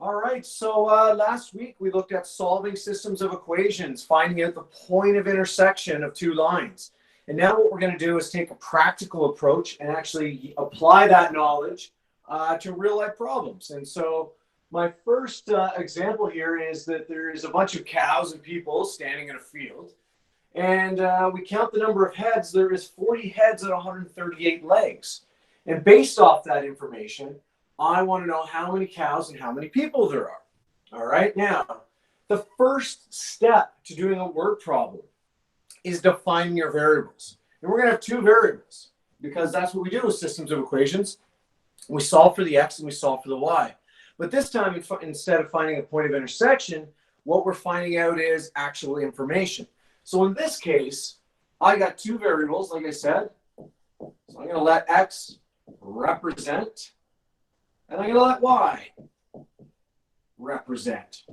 All right, so last week we looked at solving systems of equations, finding out the point of intersection of two lines. And now what we're going to do is take a practical approach and actually apply that knowledge to real life problems. And so my first example here is that there is a bunch of cows and people standing in a field. And we count the number of heads. There is 40 heads and 138 legs. And based off that information, I want to know how many cows and how many people there are. All right, now, the first step to doing a word problem is defining your variables. And we're going to have two variables because that's what we do with systems of equations. We solve for the x and we solve for the y. But this time, instead of finding a point of intersection, what we're finding out is actual information. So in this case, I got two variables, like I said. So I'm going to let x represent, and I'm going to let y represent.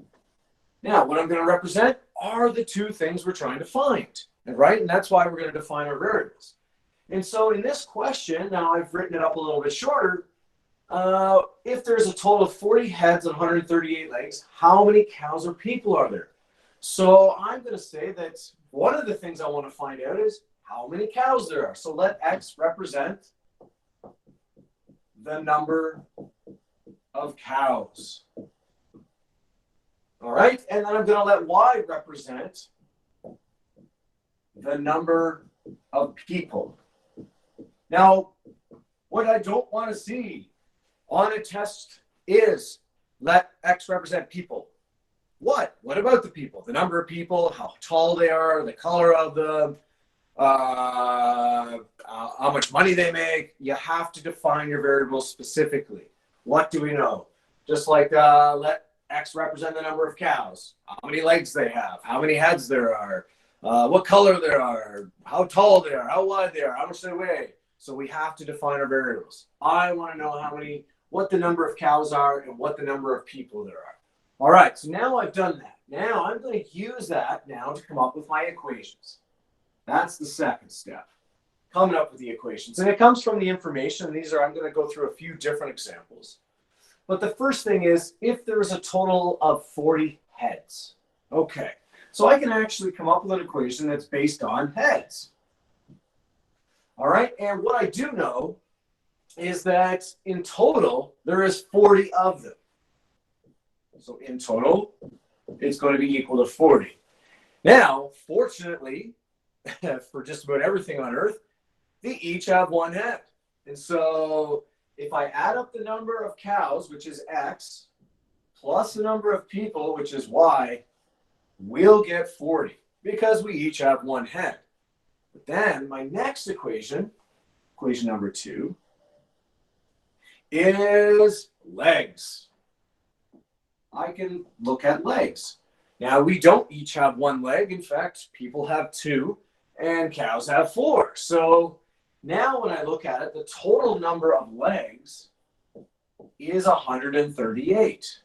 Now, what I'm going to represent are the two things we're trying to find, right? And that's why we're going to define our variables. And so in this question, now I've written it up a little bit shorter. If there's a total of 40 heads and 138 legs, how many cows or people are there? So I'm going to say that one of the things I want to find out is how many cows there are. So let x represent the number of cows. All right, and then I'm going to let y represent the number of people. Now, what I don't want to see on a test is let x represent people. What? What about the people? The number of people, how tall they are, the color of them, how much money they make. You have to define your variables specifically. What do we know? Just like let x represent the number of cows, how many legs they have, how many heads there are, what color they are, how tall they are, how wide they are, how much they weigh. So we have to define our variables. I want to know what the number of cows are and what the number of people there are. All right, so now I've done that. Now I'm going to use that now to come up with my equations. That's the second step, coming up with the equations. And it comes from the information. I'm going to go through a few different examples. But the first thing is, if there is a total of 40 heads. Okay, so I can actually come up with an equation that's based on heads. All right, and what I do know is that in total, there is 40 of them. So in total, it's going to be equal to 40. Now, fortunately, for just about everything on Earth, they each have one head. And so if I add up the number of cows, which is x, plus the number of people, which is y, we'll get 40 because we each have one head. But then my next equation, equation number 2, is legs. I can look at legs. Now, we don't each have one leg. In fact, people have 2 and cows have 4. So now when I look at it, the total number of legs is 138.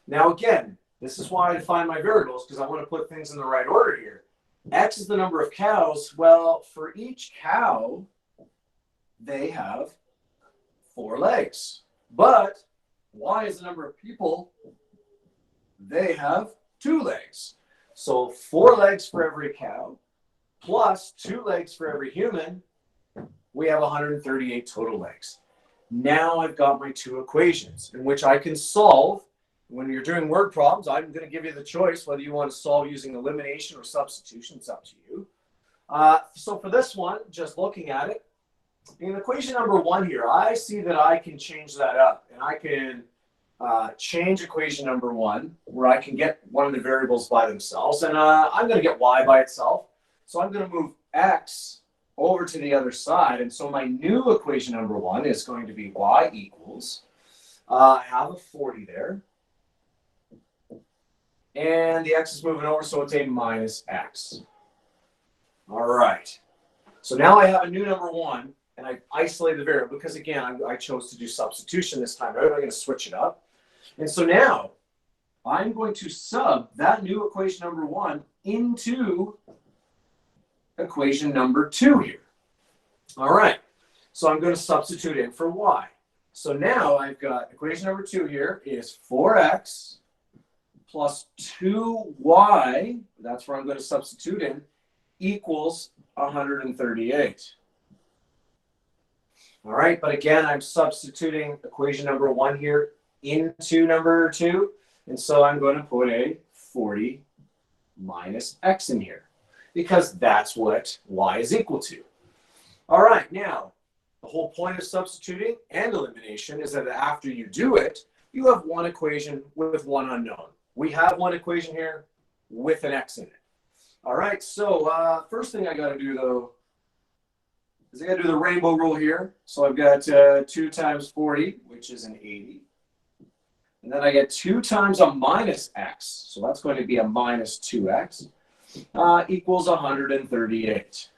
Now, again, this is why I define my variables, because I want to put things in the right order here. X is the number of cows. Well, for each cow, they have 4 legs. But y is the number of people. They have 2 legs. So 4 legs for every cow, plus 2 legs for every human. We have 138 total legs. Now I've got my 2 equations in which I can solve. When you're doing word problems, I'm going to give you the choice whether you want to solve using elimination or substitution. It's up to you. So for this one, just looking at it, in equation number 1 here, I see that I can change that up. And I can change equation number 1, where I can get one of the variables by themselves. And I'm going to get y by itself. So I'm going to move x over to the other side. And so my new equation number 1 is going to be y equals, I have a 40 there. And the x is moving over, so it's a minus x. All right. So now I have a new number 1, and I isolate the variable because, again, I chose to do substitution this time. I'm going to switch it up. And so now I'm going to sub that new equation number 1 into equation number 2 here. All right. So I'm going to substitute in for y. So now I've got equation number 2 here is 4x plus 2y, that's where I'm going to substitute in, equals 138. All right, but again, I'm substituting equation number 1 here into number 2, and so I'm going to put a 40 minus x in here, because that's what y is equal to. All right, now, the whole point of substituting and elimination is that after you do it, you have one equation with one unknown. We have one equation here with an x in it. All right, so first thing I got to do, though, is I got to do the rainbow rule here. So I've got 2 times 40, which is an 80. And then I get 2 times a minus x, so that's going to be a minus 2x, equals 138.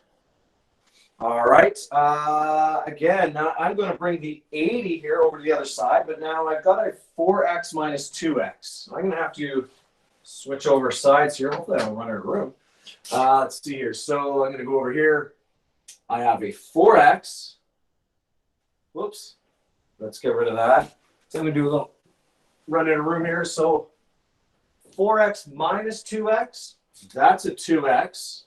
All right, again, now I'm going to bring the 80 here over to the other side, but now I've got a 4x minus 2x. I'm going to have to switch over sides here. Hopefully I don't run out of room. Let's see here. So I'm going to go over here. I have a 4x. Whoops. Let's get rid of that. So I'm going to do a little run out of room here. So 4x minus 2x, that's a 2x.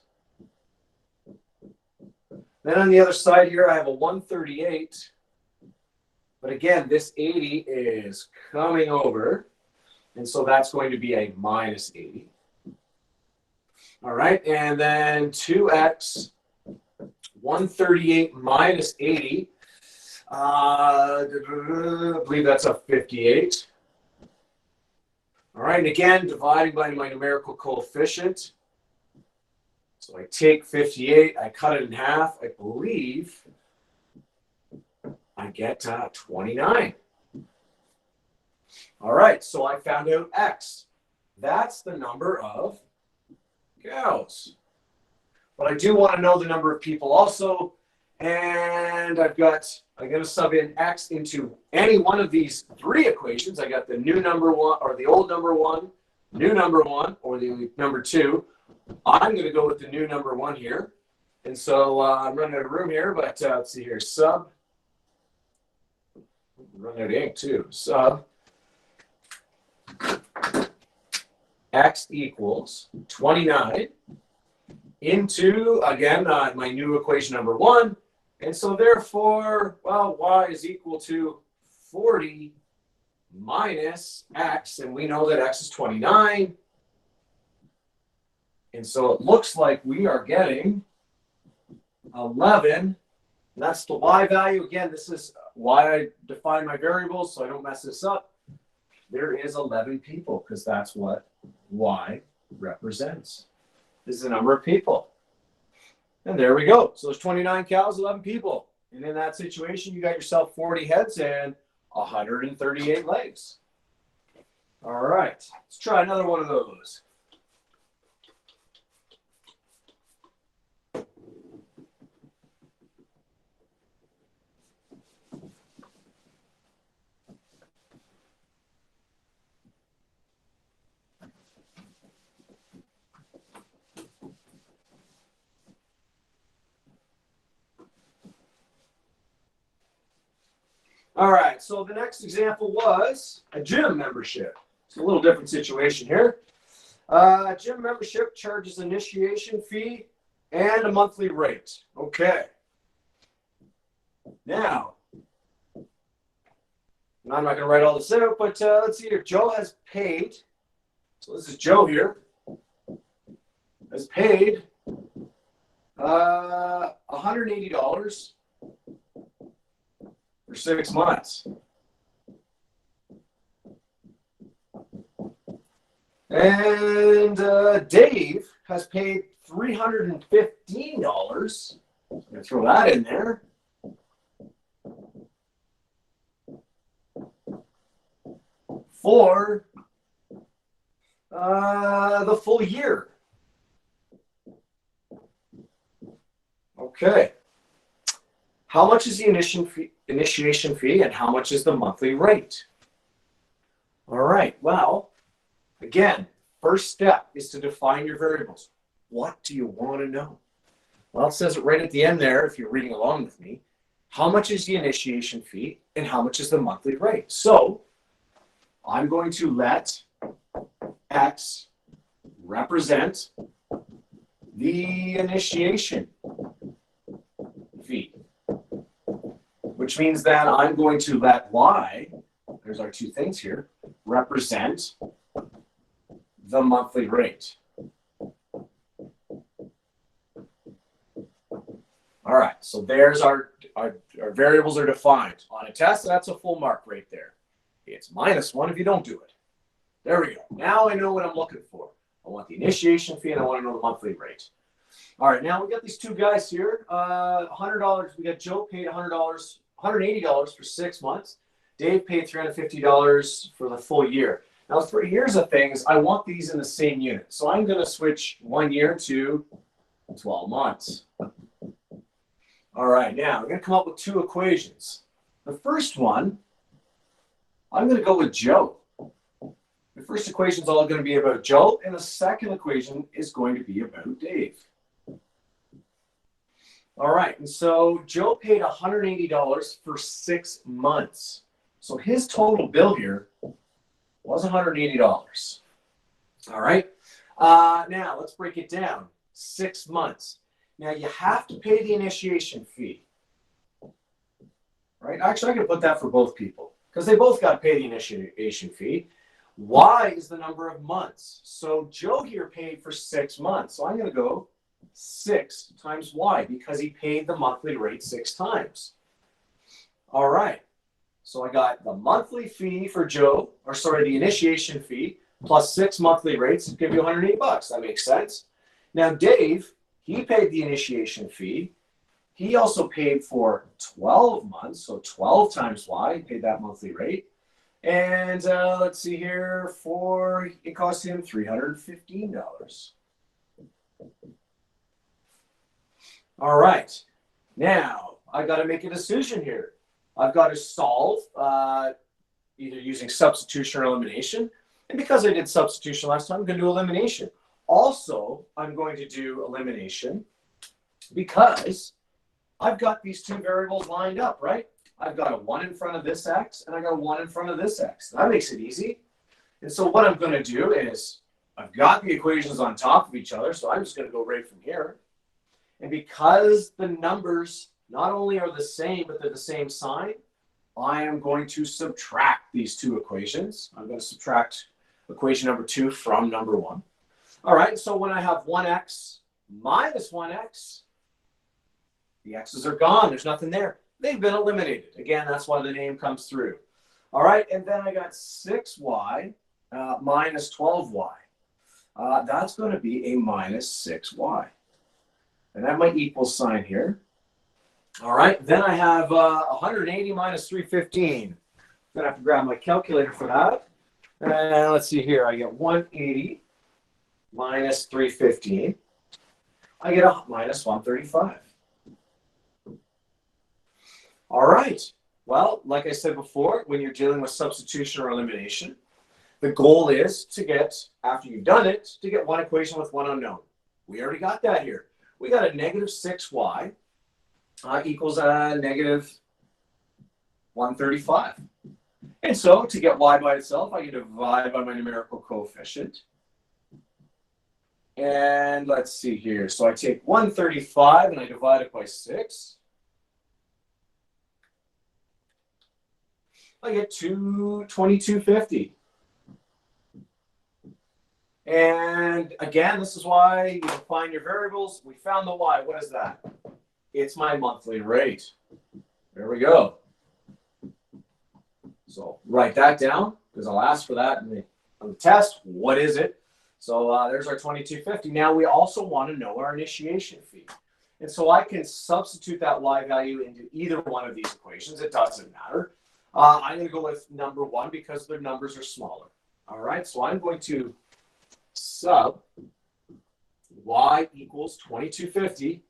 Then on the other side here, I have a 138. But again, this 80 is coming over. And so that's going to be a minus 80. All right, and then 2x, 138 minus 80. I believe that's a 58. All right, and again, dividing by my numerical coefficient. So I take 58, I cut it in half. I believe I get 29. All right, so I found out x. That's the number of cows. But I do want to know the number of people also. And I'm going to sub in x into any one of these 3 equations. I got the new number 1, or the old number 1, new number 1, or the number 2. I'm going to go with the new number 1 here. And so I'm running out of room here, but let's see here. Sub. Running out of ink too. Sub. X equals 29 into, again, my new equation number 1. And so therefore, well, y is equal to 40 minus x. And we know that x is 29. And so it looks like we are getting 11. And that's the y value. Again, this is why I define my variables so I don't mess this up. There is 11 people because that's what y represents. This is the number of people. And there we go. So there's 29 cows, 11 people. And in that situation, you got yourself 40 heads and 138 legs. All right, let's try another one of those. All right, so the next example was a gym membership. It's a little different situation here. Gym membership charges initiation fee and a monthly rate. Okay. Now, I'm not going to write all this out, but let's see here. Joe has paid, so this is Joe here, has paid $180 for 6 months. And Dave has paid $315. I'm going to throw that in there. For the full year. Okay. How much is the initiation fee and how much is the monthly rate? All right, well, again, first step is to define your variables. What do you want to know? Well, it says it right at the end there, if you're reading along with me. how much is the initiation fee and how much is the monthly rate. So I'm going to let X represent the initiation fee, which means that I'm going to let Y, there's our two things here, represent the monthly rate. All right, so there's our variables are defined. On a test, that's a full mark right there. It's -1 if you don't do it. There we go. Now I know what I'm looking for. I want the initiation fee and I want to know the monthly rate. All right, now we got these two guys here. $100. We got Joe paid $100, $180 for 6 months. Dave paid $350 for the full year. Now, here's the thing: is I want these in the same unit, so I'm going to switch 1 year to 12 months. All right, now we're going to come up with two equations. The first one, I'm going to go with Joe. The first equation is all going to be about Joe, and the second equation is going to be about Dave. All right, and so Joe paid $180 for 6 months. So his total bill here was $180. All right, now let's break it down. 6 months. Now you have to pay the initiation fee. Right? Actually, I can put that for both people because they both got to pay the initiation fee. Y is the number of months. So Joe here paid for 6 months. So I'm going to go 6 times Y because he paid the monthly rate 6 times. All right. So I got the monthly fee for Joe, or sorry, the initiation fee plus 6 monthly rates to give you $180. That makes sense. Now Dave, he paid the initiation fee. He also paid for 12 months. So 12 times Y, he paid that monthly rate. And let's see here, it cost him $315. All right, now I got to make a decision here. I've got to solve either using substitution or elimination. And because I did substitution last time, I'm going to do elimination. Also, I'm going to do elimination because I've got these two variables lined up, right? I've got a 1 in front of this x, and I got a 1 in front of this x. That makes it easy. And so what I'm going to do is I've got the equations on top of each other, so I'm just going to go right from here. And because the numbers not only are the same, but they're the same sign, I am going to subtract these two equations. I'm going to subtract equation number 2 from number 1. All right, so when I have 1x minus 1x, the x's are gone. There's nothing there. They've been eliminated. Again, that's why the name comes through. All right, and then I got 6y minus 12y. That's going to be a minus 6y. And that might equal sign here. All right, then I have 180 minus 315. I'm going to have to grab my calculator for that. And let's see here. I get 180 minus 315. I get a minus 135. All right. Well, like I said before, when you're dealing with substitution or elimination, the goal is to get, after you've done it, to get one equation with one unknown. We already got that here. We got a negative 6y equals a negative 135. And so to get y by itself, I can divide by my numerical coefficient. And let's see here. So I take 135 and I divide it by 6. I get 2250. And again, this is why you define your variables. We found the y. What is that? It's my monthly rate. There we go. So write that down because I'll ask for that on the test. What is it? So there's our 2250. Now we also want to know our initiation fee. And so I can substitute that y value into either one of these equations. It doesn't matter. I'm going to go with number 1 because their numbers are smaller. All right, so I'm going to sub y equals 2250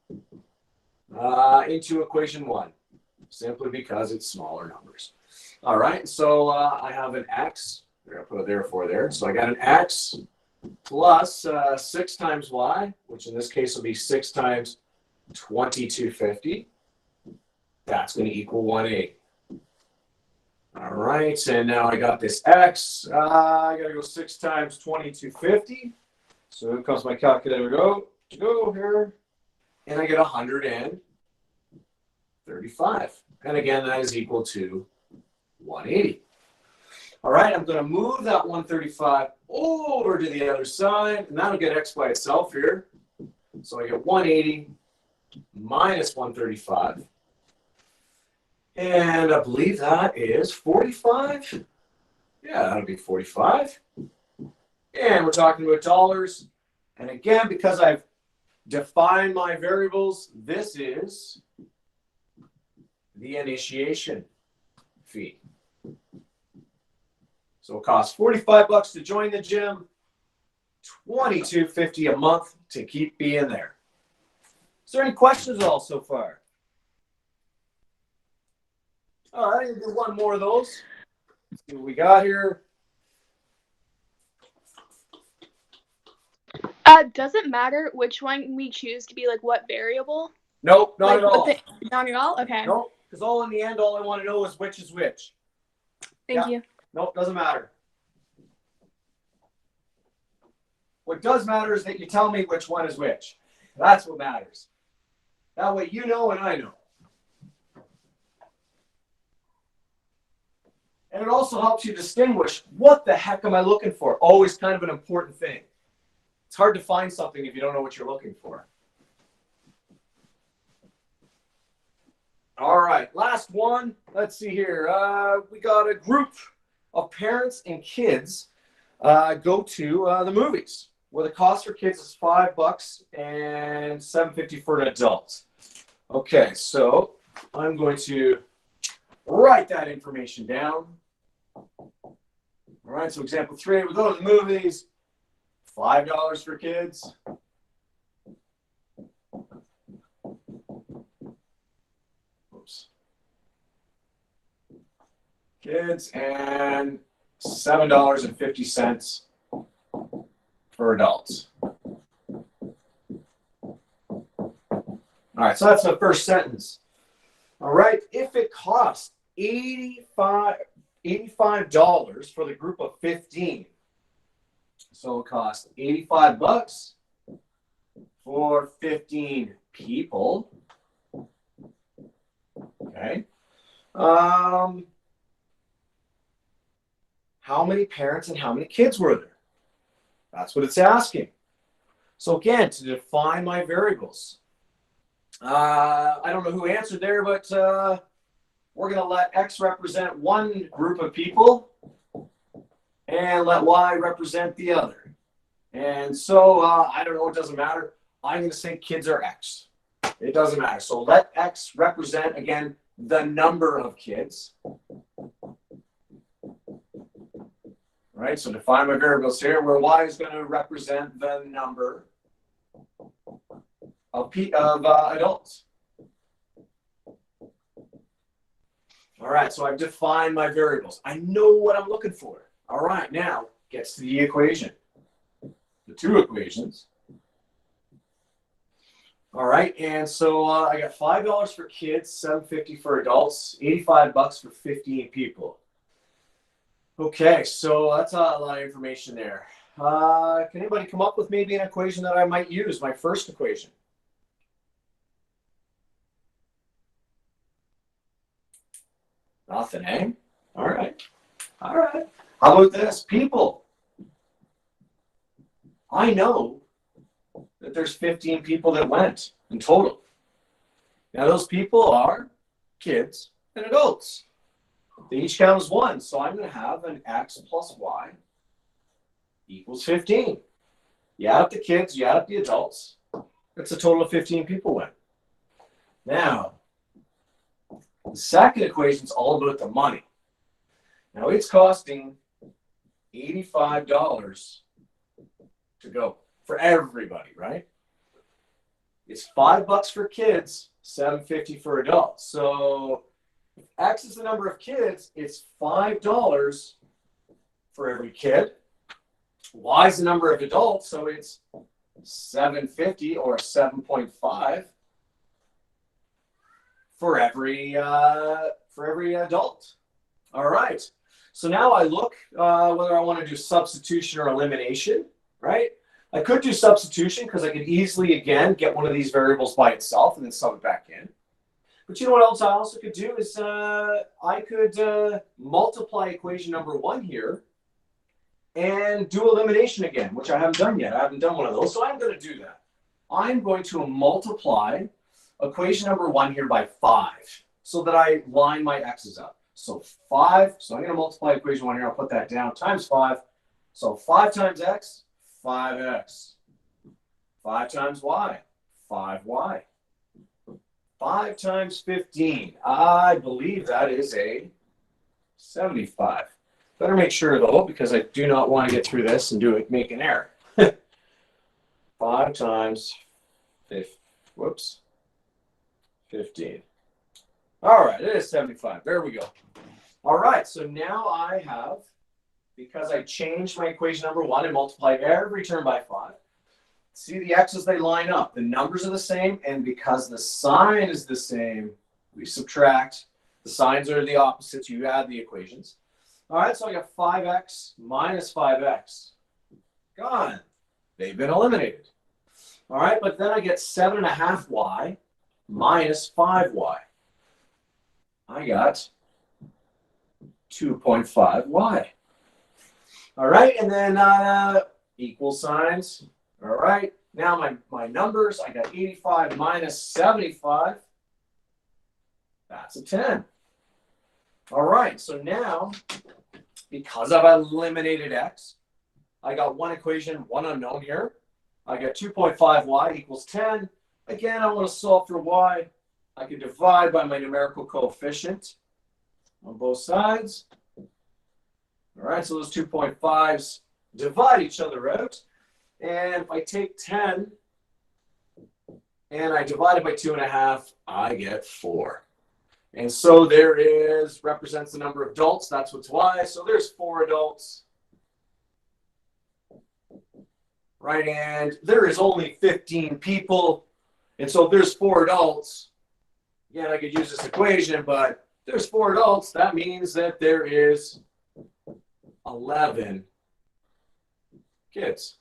into equation 1, simply because it's smaller numbers. All right, so I have an x. We're going to put a therefore there. So I got an x plus 6 times y, which in this case will be 6 times 2250. That's going to equal 180. All right, and now I got this x. I got to go 6 times 2250. So here comes my calculator to go here. And I get 135. And again, that is equal to 180. All right, I'm going to move that 135 over to the other side, and that'll get x by itself here. So I get 180 minus 135. And I believe that is 45. Yeah, that'll be 45. And we're talking about dollars. And again, because I've defined my variables, this is the initiation fee. So it costs $45 to join the gym, $22.50 a month to keep being there. Is there any questions at all so far? All right, we'll do one more of those. Let's see what we got here. Does it matter which one we choose to be like what variable? Nope, not at all. Not at all? Okay. Nope, because all in the end, all I want to know is which is which. Thank you. Nope, doesn't matter. What does matter is that you tell me which one is which. That's what matters. That way you know and I know. And it also helps you distinguish what the heck am I looking for? Always kind of an important thing. It's hard to find something if you don't know what you're looking for. All right, last one. Let's see here. We got a group of parents and kids go to the movies, where the cost for kids is $5 and $7.50 for an adult. Okay, so I'm going to write that information down. All right, so example 3, we go to the movies, $5 for kids. Oops. Kids, and $7.50 for adults. All right, so that's the first sentence. All right, if it costs $85 for the group of 15, so it costs $85 for 15 people. Okay. How many parents and how many kids were there? That's what it's asking. So again, to define my variables, I don't know who answered there, but we're going to let X represent one group of people and let Y represent the other. And so, I don't know, it doesn't matter. I'm going to say kids are X. It doesn't matter. So let X represent, again, the number of kids. Right, so define my variables here, where Y is going to represent the number of adults. All right, so I've defined my variables. I know what I'm looking for. All right, now gets to the equation. The two equations. All right, and so I got $5 for kids, $7.50 for adults, $85 for 15 people. Okay, so that's a lot of information there. Can anybody come up with maybe an equation that I might use, my first equation? Nothing, eh? All right. All right. How about this? People. I know that there's 15 people that went in total. Now, those people are kids and adults. They each count as 1. So I'm going to have an X plus Y equals 15. You add up the kids, you add up the adults. That's a total of 15 people went. Now, the second equation is all about the money. Now, it's costing $85 to go for everybody, right? It's $5 for kids, $7.50 for adults. So if X is the number of kids, it's $5 for every kid. Y is the number of adults, so it's $7.50 or 7.5 for every adult. All right. So now I look whether I want to do substitution or elimination, right? I could do substitution because I could easily, again, get one of these variables by itself and then sub it back in. But you know what else I also could do is I could multiply equation number 1 here and do elimination again, which I haven't done yet. I haven't done one of those, so I'm going to do that. I'm going to multiply equation number 1 here by 5 so that I line my x's up. So 5, so I'm going to multiply equation 1 here. I'll put that down, times 5. So 5 times x, 5x. 5 times y, 5y. 5 times 15. I believe that is a 75. Better make sure, though, because I do not want to get through this and make an error. 5 times 15. All right, it is 75. There we go. All right, so now I have, because I changed my equation number 1 and multiplied every term by 5, see the x's, they line up. The numbers are the same, and because the sign is the same, we subtract. The signs are the opposites. You add the equations. All right, so I got 5x minus 5x. Gone. They've been eliminated. All right, but then I get 7.5y minus 5y. I got 2.5y. All right, and then equal signs. All right, now my numbers, I got 85 minus 75. That's a 10. All right, so now, because I've eliminated x, I got one equation, one unknown here. I got 2.5y equals 10. Again, I want to solve for y. I can divide by my numerical coefficient on both sides. All right, so those 2.5s divide each other out. And if I take 10 and I divide it by 2.5, I get 4. And so there represents the number of adults. That's what's y. So there's 4 adults. Right, and there is only 15 people. And so if there's 4 adults, again, I could use this equation, but there's 4 adults. That means that there is 11 kids.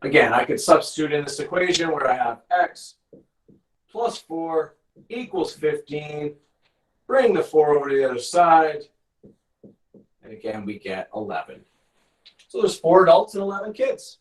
Again, I could substitute in this equation where I have x plus 4 equals 15. Bring the 4 over to the other side. And again, we get 11. So there's 4 adults and 11 kids.